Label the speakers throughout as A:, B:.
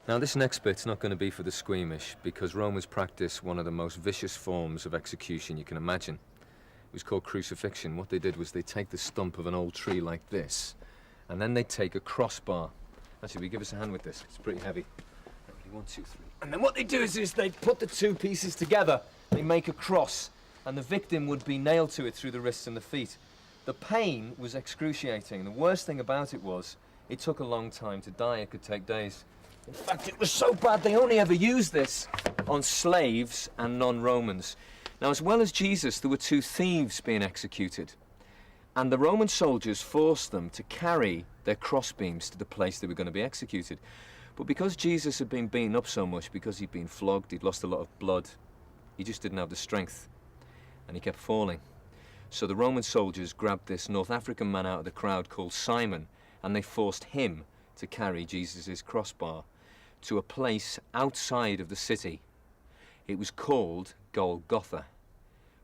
A: Now, this next bit's not going to be for the squeamish, because Romans practice one of the most vicious forms of execution you can imagine. It was called crucifixion. What they did was they take the stump of an old tree like this, and then they take a crossbar. Actually, will you give us a hand with this? It's pretty heavy. Ready, 1, 2, 3. And then what they do is they put the two pieces together. They make a cross, and the victim would be nailed to it through the wrists and the feet. The pain was excruciating. The worst thing about it was it took a long time to die. It could take days. In fact, it was so bad they only ever used this on slaves and non-Romans. Now, as well as Jesus, there were two thieves being executed. And the Roman soldiers forced them to carry their crossbeams to the place they were going to be executed. But because Jesus had been beaten up so much, because he'd been flogged, he'd lost a lot of blood, he just didn't have the strength. And he kept falling. So the Roman soldiers grabbed this North African man out of the crowd called Simon, and they forced him to carry Jesus' crossbar to a place outside of the city. It was called Golgotha,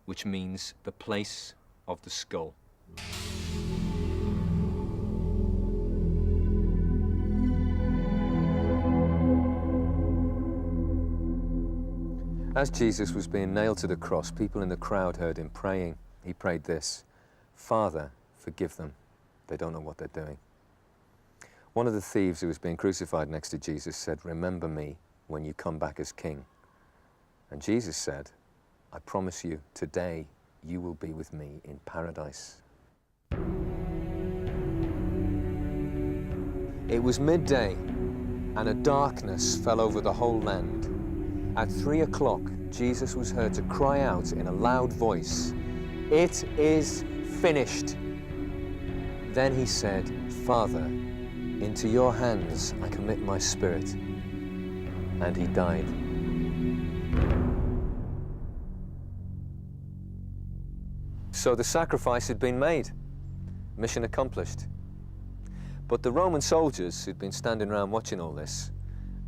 A: which means the place of the skull. As Jesus was being nailed to the cross, people in the crowd heard him praying. He prayed this: "Father, forgive them. They don't know what they're doing." One of the thieves who was being crucified next to Jesus said, "Remember me when you come back as king." And Jesus said, "I promise you, today you will be with me in paradise." It was midday, and a darkness fell over the whole land. At 3 o'clock, Jesus was heard to cry out in a loud voice, "It is finished." Then he said, "Father, into your hands I commit my spirit." And he died. So the sacrifice had been made. Mission accomplished. But the Roman soldiers who'd been standing around watching all this,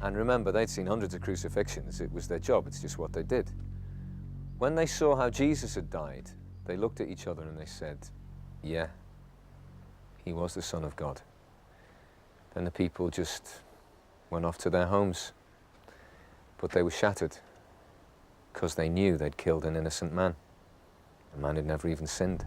A: and remember, they'd seen hundreds of crucifixions. It was their job. It's just what they did. When they saw how Jesus had died, they looked at each other and they said, "Yeah, he was the Son of God." Then the people just went off to their homes. But they were shattered because they knew they'd killed an innocent man, a man who'd never even sinned.